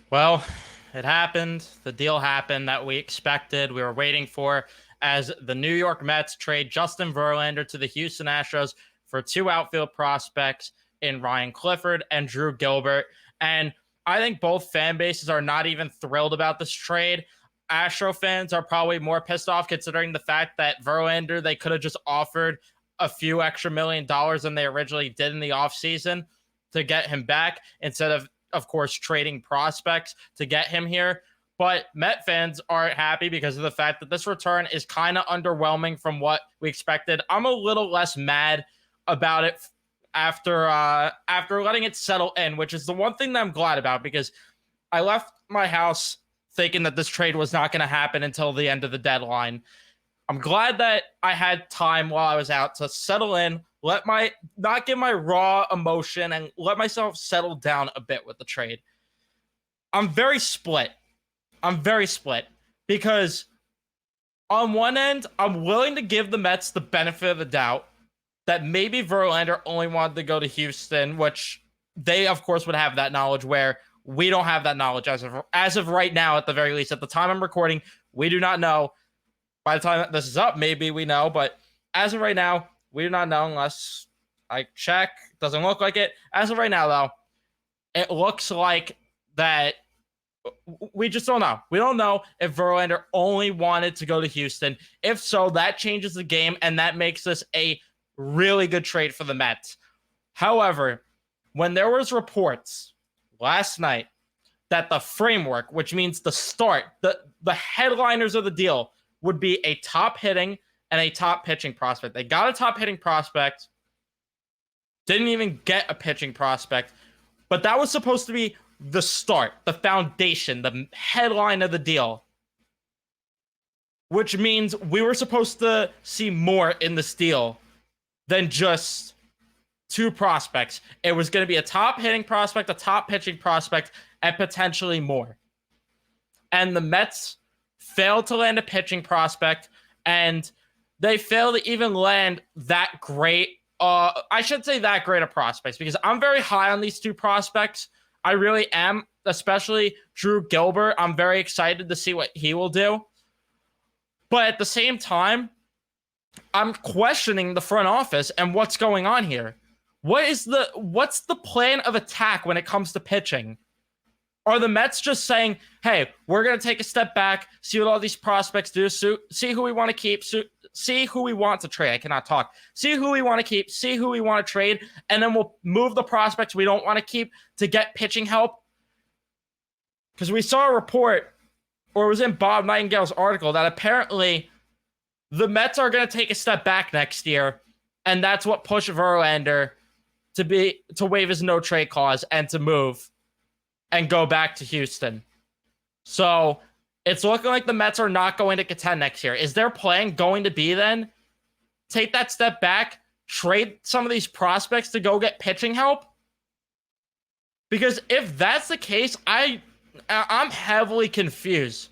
Well, it happened. The deal happened that we expected, we were waiting for, as the New York Mets trade Justin Verlander to the Houston Astros for two outfield prospects in Ryan Clifford and Drew Gilbert. And I think both fan bases are not even thrilled about this trade. Astro fans are probably more pissed off considering the fact that Verlander, they could have just offered a few extra $1 million than they originally did in the offseason to get him back instead of course, trading prospects to get him here. But Met fans aren't happy because of the fact that this return is kind of underwhelming from what we expected. I'm a little less mad about it after letting it settle in, which is the one thing that I'm glad about because I left my house thinking that this trade was not going to happen until the end of the deadline. I'm glad that I had time while I was out to settle in, let my not get my raw emotion and let myself settle down a bit with the trade. I'm very split. I'm very split because on one end, I'm willing to give the Mets the benefit of the doubt that maybe Verlander only wanted to go to Houston, which they of course would have that knowledge where we don't have that knowledge as of right now at the very least. At the time I'm recording, we do not know. By the time this is up, maybe we know, but as of right now, we do not know unless I check. Doesn't look like it. As of right now, though, it looks like that we just don't know. We don't know if Verlander only wanted to go to Houston. If so, that changes the game, and that makes this a really good trade for the Mets. However, when there was reports last night that the framework, which means the start, the headliners of the deal, would be a top hitting and a top pitching prospect. They got a top hitting prospect, didn't even get a pitching prospect, but that was supposed to be the start, the foundation, the headline of the deal, which means we were supposed to see more in this deal than just two prospects. It was going to be a top hitting prospect, a top pitching prospect, and potentially more. And the Mets failed to land a pitching prospect, and they failed to even land that great. I should say that great of prospects because I'm very high on these two prospects. I really am, especially Drew Gilbert. I'm very excited to see what he will do. But at the same time, I'm questioning the front office and what's going on here. What's the plan of attack when it comes to pitching? Are the Mets just saying, hey, we're going to take a step back, see what all these prospects do, see who we want to keep, see who we want to trade. I cannot talk. See who we want to keep, see who we want to trade, and then we'll move the prospects we don't want to keep to get pitching help? Because we saw a report, or it was in Bob Nightingale's article, that apparently the Mets are going to take a step back next year, and that's what pushed Verlander to waive his no trade clause and to move and go back to Houston. So it's looking like the Mets are not going to contend next year. Is their plan going to be then take that step back, trade some of these prospects to go get pitching help? Because if that's the case, I'm heavily confused.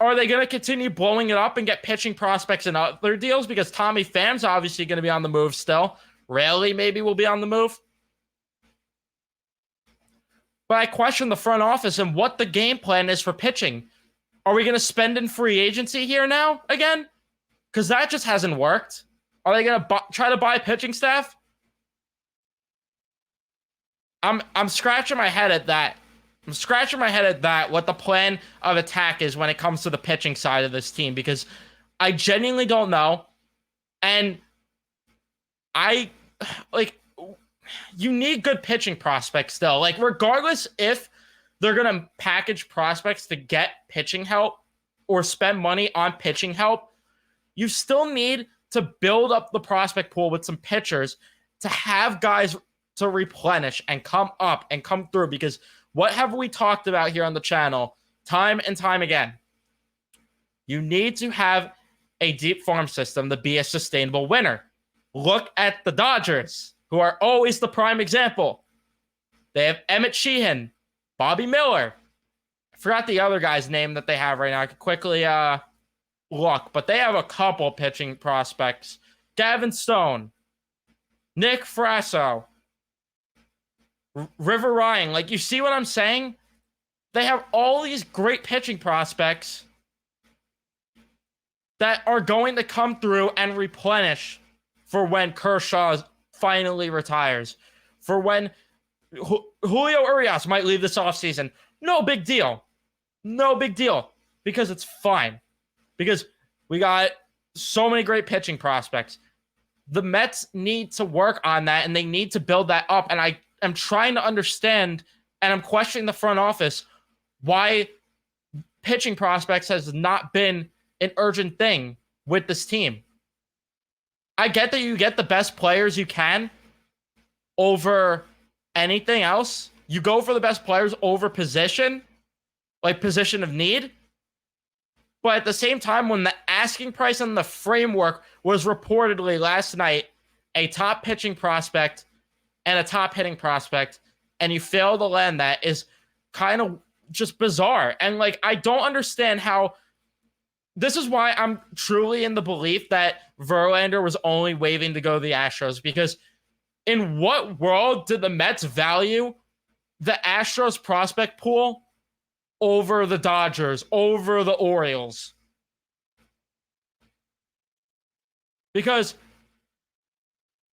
Are they going to continue blowing it up and get pitching prospects in other deals? Because Tommy Pham's obviously going to be on the move still. Raley maybe will be on the move. But I question the front office and what the game plan is for pitching. Are we going to spend in free agency here now again? Because that just hasn't worked. Are they going to try to buy pitching staff? I'm scratching my head at that. I'm scratching my head at that, what the plan of attack is when it comes to the pitching side of this team, because I genuinely don't know. And you need good pitching prospects still. Like, regardless if they're going to package prospects to get pitching help or spend money on pitching help, you still need to build up the prospect pool with some pitchers to have guys to replenish and come up and come through. Because what have we talked about here on the channel time and time again? You need to have a deep farm system to be a sustainable winner. Look at the Dodgers, who are always the prime example. They have Emmett Sheehan, Bobby Miller. I forgot the other guy's name that they have right now. I could quickly look, but they have a couple pitching prospects. Gavin Stone, Nick Frasso, River Ryan. Like, you see what I'm saying? they have all these great pitching prospects that are going to come through and replenish for when Kershaw finally retires, for when Julio Urias might leave this offseason. No big deal. No big deal. Because it's fine. Because we got so many great pitching prospects. The Mets need to work on that, and they need to build that up. And I am trying to understand, and I'm questioning the front office, why pitching prospects has not been an urgent thing with this team. I get that you get the best players you can over anything else. You go for the best players over position, like position of need. But at the same time, when the asking price on the framework was reportedly last night a top pitching prospect and a top hitting prospect, and you fail to land that, is kind of just bizarre. And like, I don't understand how. This is why I'm truly in the belief that Verlander was only waving to go to the Astros, because in what world did the Mets value the Astros prospect pool over the Dodgers, over the Orioles? Because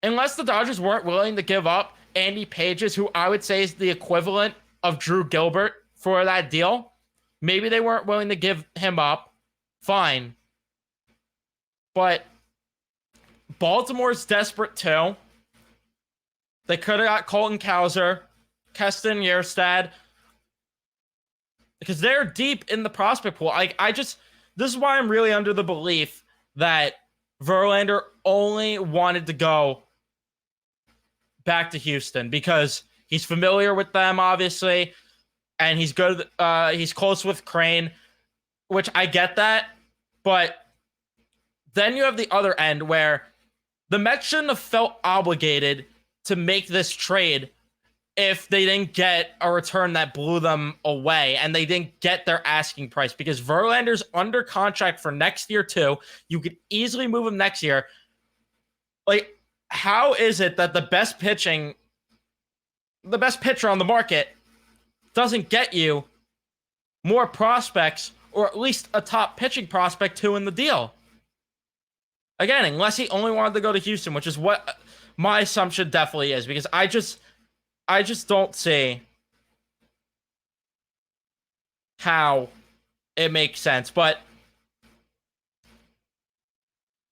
unless the Dodgers weren't willing to give up Andy Pages, who I would say is the equivalent of Drew Gilbert, for that deal, maybe they weren't willing to give him up. Fine. But Baltimore's desperate too. They could have got Colton Cowser, Keston Yerstad, because they're deep in the prospect pool. This is why I'm really under the belief that Verlander only wanted to go back to Houston because he's familiar with them, obviously, and he's good. He's close with Crane, which I get that. But then you have the other end where the Mets shouldn't have felt obligated to make this trade if they didn't get a return that blew them away and they didn't get their asking price, because Verlander's under contract for next year too. You could easily move him next year. Like, how is it that the best pitcher on the market doesn't get you more prospects, or at least a top pitching prospect too in the deal? Again, unless he only wanted to go to Houston, which is what my assumption definitely is, because I just don't see how it makes sense. But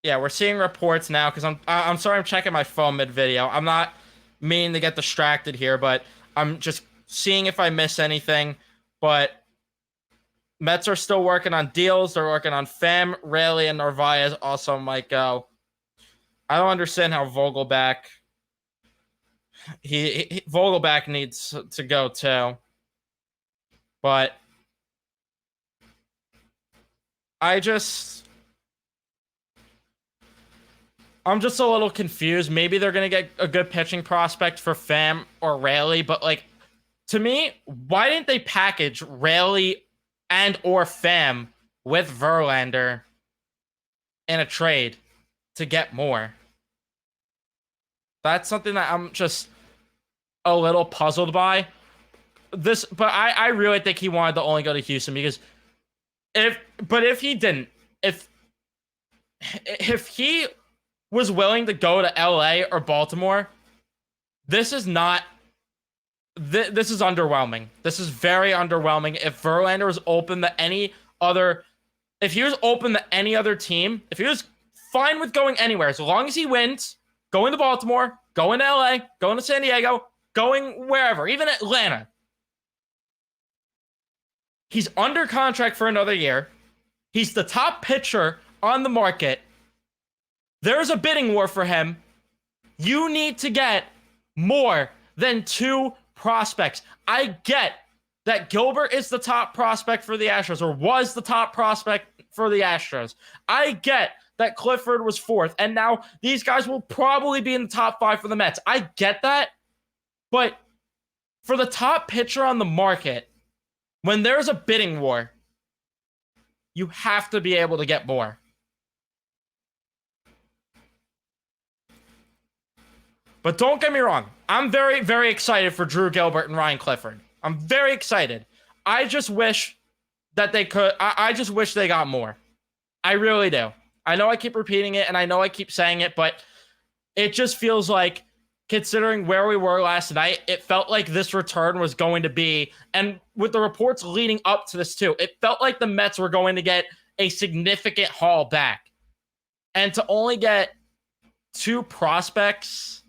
yeah, we're seeing reports now, because I'm sorry, I'm checking my phone mid-video. I'm not meaning to get distracted here, but I'm just seeing if I miss anything. But Mets are still working on deals. They're working on Pham, Raley, and Narvaez also might go. I don't understand how Vogelback. Vogelback needs to go too. But I'm just a little confused. Maybe they're gonna get a good pitching prospect for Pham or Raley, but like, to me, why didn't they package Raley and or Pham with Verlander in a trade to get more? That's something that I'm just a little puzzled by. But I really think he wanted to only go to Houston, because if he was willing to go to LA or Baltimore, this is underwhelming. This is very underwhelming. If Verlander was open to any other team, if he was fine with going anywhere, as long as he wins, going to Baltimore, going to LA, going to San Diego, going wherever, even Atlanta. He's under contract for another year. He's the top pitcher on the market. There's a bidding war for him. You need to get more than 2 prospects. I get that Gilbert is the top prospect for the Astros, or was the top prospect for the Astros. I get that Clifford was 4th, and now these guys will probably be in the top 5 for the Mets. I get that. But for the top pitcher on the market, when there's a bidding war, you have to be able to get more. But don't get me wrong. I'm very, very excited for Drew Gilbert and Ryan Clifford. I'm very excited. I just wish that they could. I just wish they got more. I really do. I know I keep repeating it and I know I keep saying it, but it just feels like, considering where we were last night, it felt like this return was going to be, and with the reports leading up to this too, it felt like the Mets were going to get a significant haul back. And to only get 2 prospects,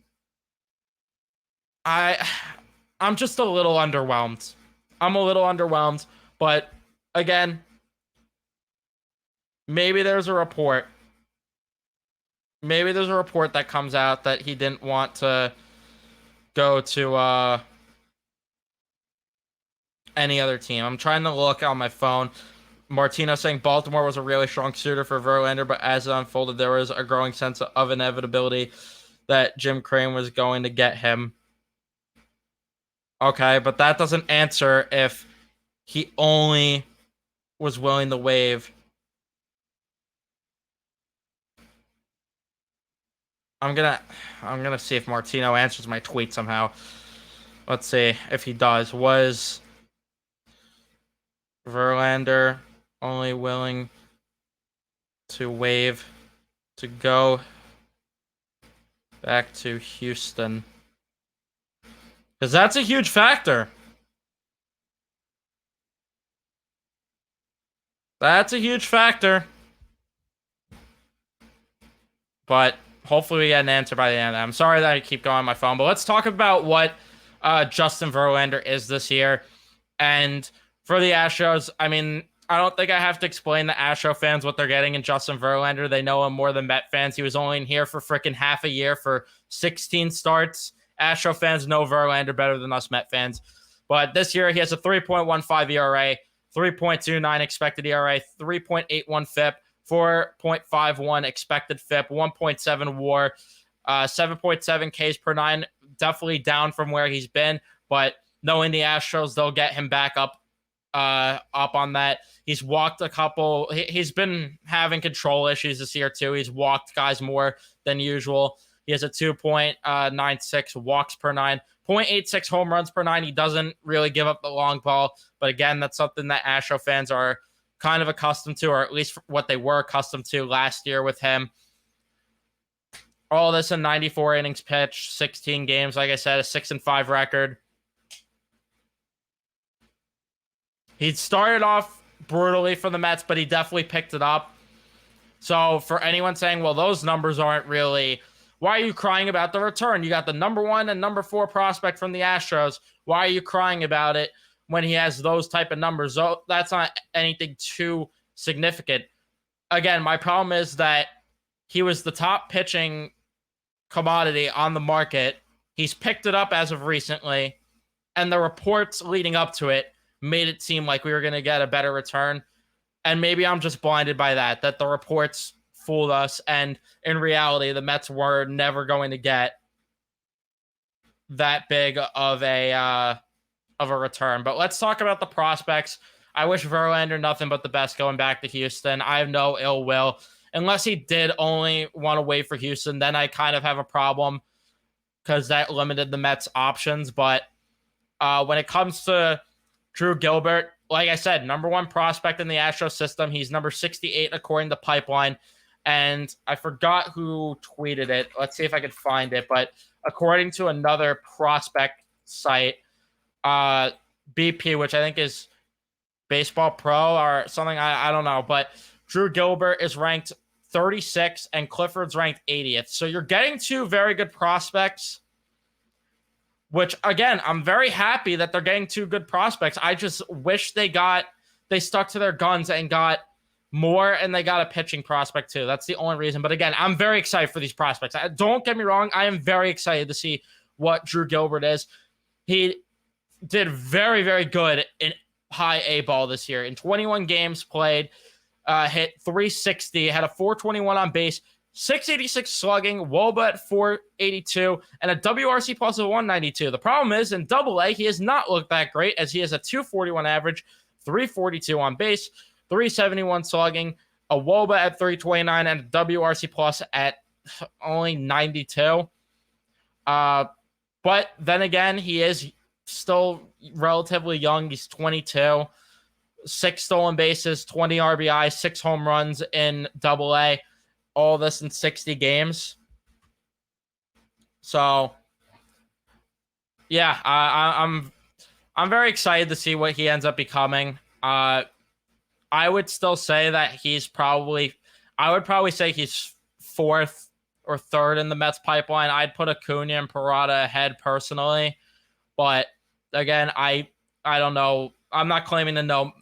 I'm just a little underwhelmed. I'm a little underwhelmed, but again, maybe there's a report. Maybe there's a report that comes out that he didn't want to go to any other team. I'm trying to look on my phone. Martino saying Baltimore was a really strong suitor for Verlander, but as it unfolded, there was a growing sense of inevitability that Jim Crane was going to get him. Okay, but that doesn't answer if he only was willing to waive. I'm gonna see if Martino answers my tweet somehow. Let's see if he does. Was Verlander only willing to waive to go back to Houston? Because that's a huge factor. That's a huge factor. But hopefully we get an answer by the end. I'm sorry that I keep going on my phone, but let's talk about what Justin Verlander is this year. And for the Astros, I mean, I don't think I have to explain to Astro fans what they're getting in Justin Verlander. They know him more than Met fans. He was only in here for freaking half a year for 16 starts. Astro fans know Verlander better than us Met fans. But this year, he has a 3.15 ERA, 3.29 expected ERA, 3.81 FIP, 4.51 expected FIP, 1.7 WAR, 7.7 Ks per 9. Definitely down from where he's been, but knowing the Astros, they'll get him back up on that. He's walked a couple. He's been having control issues this year too. He's walked guys more than usual. He has a 2.96 walks per 9, 0.86 home runs per 9. He doesn't really give up the long ball, but again, that's something that Astro fans are kind of accustomed to, or at least what they were accustomed to last year with him. All this in 94 innings pitched, 16 games. Like I said, a 6-5 record. He started off brutally for the Mets, but he definitely picked it up. So for anyone saying, well, those numbers aren't really, why are you crying about the return? You got the number 1 and number 4 prospect from the Astros. Why are you crying about it when he has those type of numbers? So that's not anything too significant. Again, my problem is that he was the top pitching commodity on the market. He's picked it up as of recently, and the reports leading up to it made it seem like we were going to get a better return. And maybe I'm just blinded by that the reports fooled us. And in reality, the Mets were never going to get that big of a return. But let's talk about the prospects. I wish Verlander nothing but the best going back to Houston. I have no ill will. Unless he did only want to wait for Houston, then I kind of have a problem because that limited the Mets' options. But when it comes to Drew Gilbert, like I said, number 1 prospect in the Astros system. He's number 68 according to Pipeline. And I forgot who tweeted it. Let's see if I can find it. But according to another prospect site, BP, which I think is Baseball Pro or something, I don't know. But Drew Gilbert is ranked 36 and Clifford's ranked 80th. So you're getting 2 very good prospects, which, again, I'm very happy that they're getting 2 good prospects. I just wish they stuck to their guns and got more, and they got a pitching prospect too. That's the only reason. But again, I'm very excited for these prospects. Don't get me wrong. I am very excited to see what Drew Gilbert is. He did very, very good in high A ball this year. In 21 games played, hit 360, had a 421 on base, 686 slugging, WOBA at 482, and a WRC plus of 192. The problem is in Double-A, he has not looked that great, as he has a 241 average, 342 on base, 371 slugging, a WOBA at 329, and a WRC plus at only 92. But then again, he is still relatively young. He's 22. 6 stolen bases, 20 RBI, 6 home runs in Double-A. All this in 60 games. So, yeah, I'm very excited to see what he ends up becoming. I would still say that I would probably say he's fourth or third in the Mets pipeline. I'd put Acuna and Parada ahead personally, but again, I don't know. I'm not claiming to know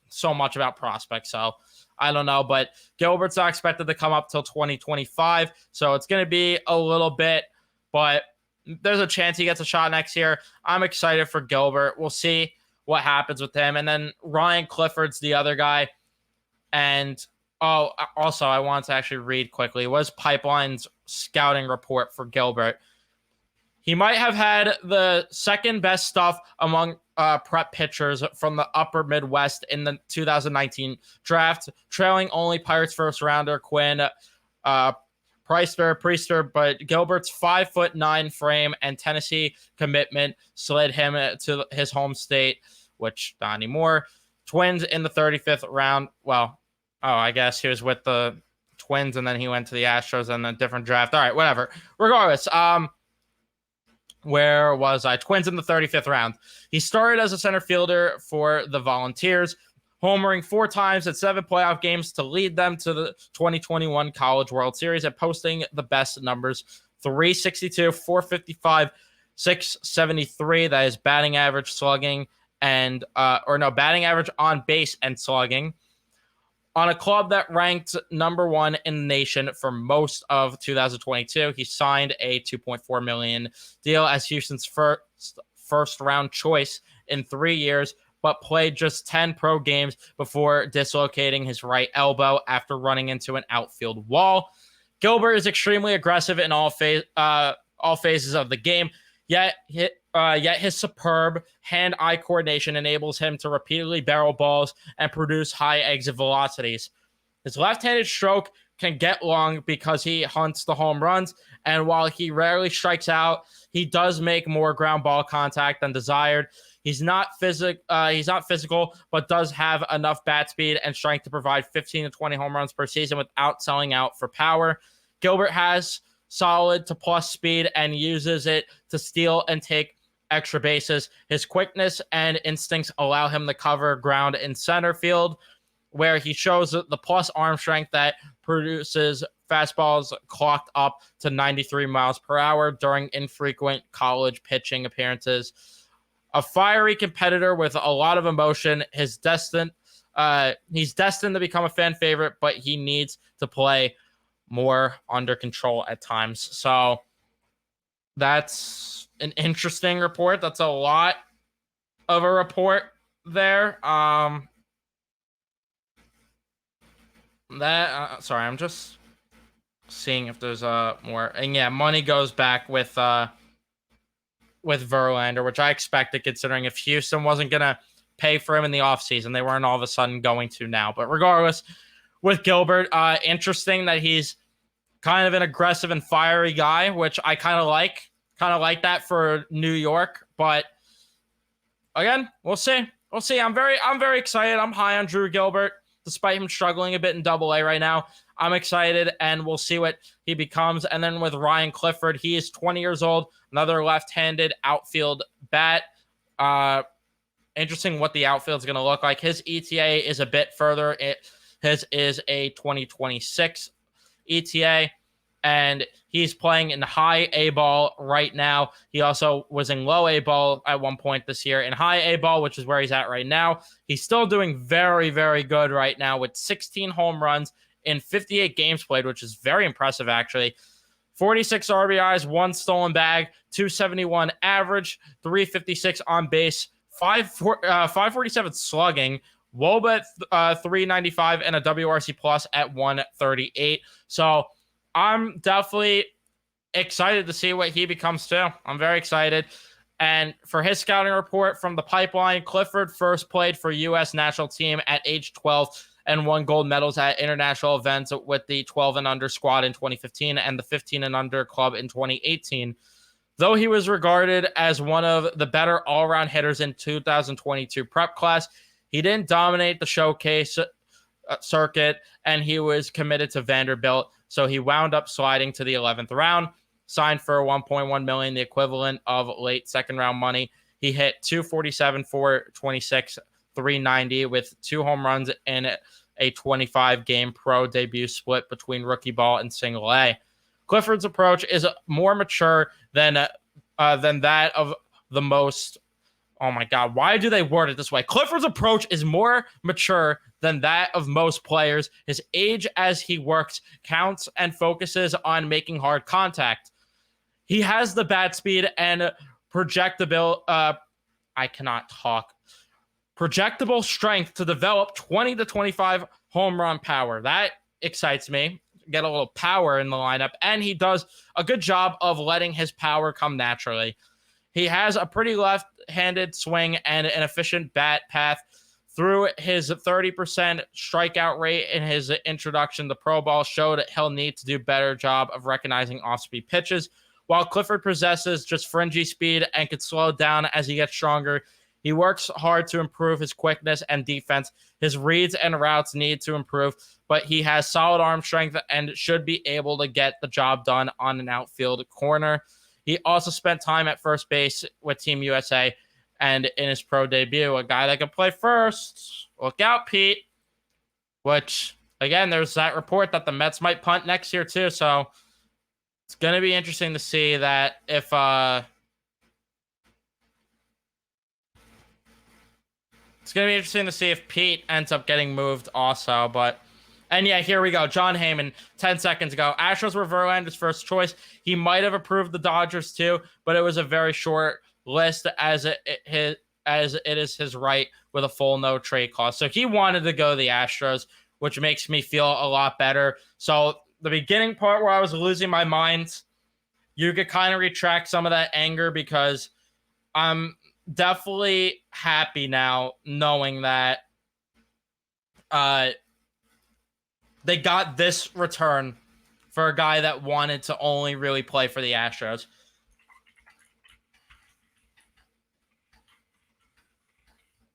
so much about prospects, so I don't know. But Gilbert's not expected to come up till 2025, so it's going to be a little bit, but there's a chance he gets a shot next year. I'm excited for Gilbert. We'll see what happens with him. And then Ryan Clifford's the other guy. And also, I want to actually read quickly. It was Pipeline's scouting report for Gilbert. He might have had the second best stuff among prep pitchers from the upper Midwest in the 2019 draft, trailing only Pirates first rounder Quinn Priester, but Gilbert's 5'9" frame and Tennessee commitment slid him to his home state, which not anymore. Twins in the 35th round. Well, I guess he was with the Twins and then he went to the Astros in a different draft. All right, whatever. Regardless, where was I? Twins in the 35th round. He started as a center fielder for the Volunteers, homering 4 times at 7 playoff games to lead them to the 2021 College World Series and posting the best numbers: 362, 455, 673. That is batting average, slugging, and batting average on base and slugging. On a club that ranked number 1 in the nation for most of 2022, he signed a $2.4 million deal as Houston's first round choice in 3 years, but played just 10 pro games before dislocating his right elbow after running into an outfield wall. Gilbert is extremely aggressive in all phases of the game, yet his superb hand-eye coordination enables him to repeatedly barrel balls and produce high exit velocities. His left-handed stroke can get long because he hunts the home runs, and while he rarely strikes out, he does make more ground ball contact than desired. He's not physical, but does have enough bat speed and strength to provide 15 to 20 home runs per season without selling out for power. Gilbert has solid to plus speed and uses it to steal and take extra bases. His quickness and instincts allow him to cover ground in center field, where he shows the plus arm strength that produces fastballs clocked up to 93 miles per hour during infrequent college pitching appearances. A fiery competitor with a lot of emotion, he's destined to become a fan favorite, but he needs to play more under control at times. So that's an interesting report. That's a lot of a report there. Sorry, I'm just seeing if there's more. And yeah, money goes back with Verlander, which I expected considering if Houston wasn't going to pay for him in the offseason, they weren't all of a sudden going to now. But regardless, with Gilbert, interesting that he's kind of an aggressive and fiery guy, which I kind of like that for New York. But again, we'll see. I'm very excited. I'm high on Drew Gilbert, despite him struggling a bit in Double-A right now. I'm excited, and we'll see what he becomes. And then with Ryan Clifford, he is 20 years old, another left-handed outfield bat. Interesting what the outfield is going to look like. His ETA is a bit further. His is a 2026 ETA, and he's playing in high A ball right now. He also was in low A ball at one point this year. In high A ball, which is where he's at right now, he's still doing very, very good right now with 16 home runs in 58 games played, which is very impressive, actually. 46 RBIs, 1 stolen bag, 271 average, 356 on base, 547 slugging, WOBA 395, and a WRC plus at 138. So I'm definitely excited to see what he becomes too. I'm very excited. And for his scouting report from the pipeline, Clifford first played for U.S. national team at age 12 and won gold medals at international events with the 12 and under squad in 2015 and the 15 and under club in 2018. Though he was regarded as one of the better all-around hitters in 2022 prep class, he didn't dominate the showcase circuit, and he was committed to Vanderbilt. So he wound up sliding to the 11th round, signed for $1.1 million, the equivalent of late second round money. He hit 247, 426, 390 with 2 home runs in a 25 game pro debut split between rookie ball and single A. Clifford's approach is more mature than that of the most. Oh my God, why do they word it this way? Clifford's approach is more mature than that of most players. His age as he works counts and focuses on making hard contact. He has the bat speed and projectable. I cannot talk. Projectable strength to develop 20 to 25 home run power. That excites me. Get a little power in the lineup, and he does a good job of letting his power come naturally. He has a pretty left-handed swing and an efficient bat path. Through his 30% strikeout rate in his introduction, the pro ball showed he'll need to do a better job of recognizing off-speed pitches. While Clifford possesses just fringy speed and could slow down as he gets stronger, he works hard to improve his quickness and defense. His reads and routes need to improve, but he has solid arm strength and should be able to get the job done on an outfield corner. He also spent time at first base with Team USA and in his pro debut, a guy that can play first. Look out, Pete. Which, again, there's that report that the Mets might punt next year too, so it's going to be interesting to see that if it's going to be interesting to see if Pete ends up getting moved also, but and yeah, here we go. John Heyman, 10 seconds ago. Astros were Verlander's first choice. He might have approved the Dodgers too, but it was a very short list as it is his right with a full no trade clause. So he wanted to go to the Astros, which makes me feel a lot better. So the beginning part where I was losing my mind, you could kind of retract some of that anger because I'm definitely happy now knowing that they got this return for a guy that wanted to only really play for the Astros.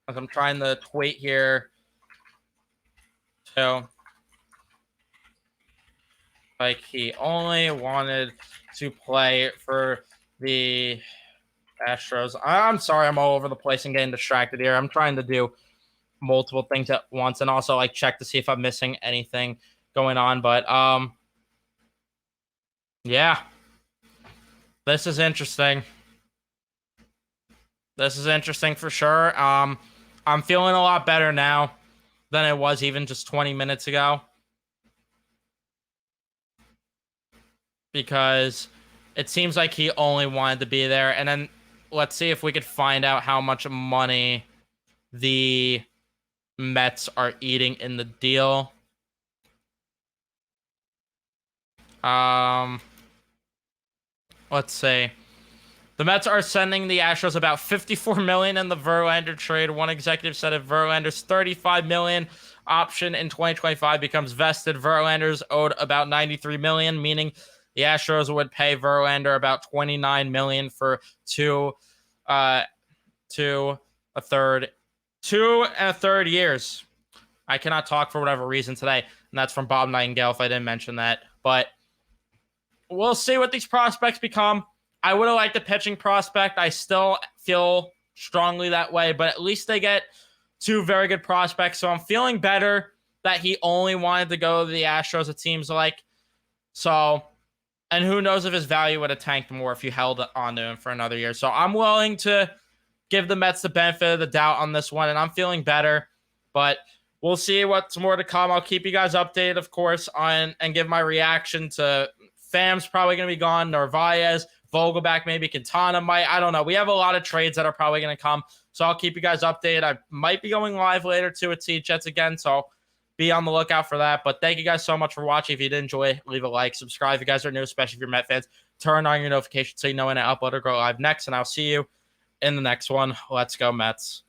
As I'm trying to tweet here. So, like, he only wanted to play for the Astros. I'm sorry, I'm all over the place and getting distracted here. I'm trying to do multiple things at once and also like check to see if I'm missing anything going on, but yeah, this is interesting for sure. I'm feeling a lot better now than it was even just 20 minutes ago because it seems like he only wanted to be there. And then let's see if we could find out how much money the Mets are eating in the deal. Let's see. The Mets are sending the Astros about $54 million in the Verlander trade. One executive said if Verlander's $35 million option in 2025 becomes vested, Verlander's owed about $93 million, meaning the Astros would pay Verlander about $29 million for two and a third years. I cannot talk for whatever reason today, and that's from Bob Nightingale if I didn't mention that. But we'll see what these prospects become. I would have liked a pitching prospect. I still feel strongly that way, but at least they get 2 very good prospects. So I'm feeling better that he only wanted to go to the Astros, it seems like. So, and who knows if his value would have tanked more if you held on to him for another year. So I'm willing to give the Mets the benefit of the doubt on this one, and I'm feeling better. But we'll see what's more to come. I'll keep you guys updated, of course, on and give my reaction to Pham's probably going to be gone, Narvaez, Vogelback, maybe Quintana might. I don't know. We have a lot of trades that are probably going to come, so I'll keep you guys updated. I might be going live later, too, at CJeths again, so be on the lookout for that. But thank you guys so much for watching. If you did enjoy, leave a like, subscribe if you guys are new, especially if you're Met fans. Turn on your notifications so you know when I upload or go live next, and I'll see you in the next one. Let's go, Mets.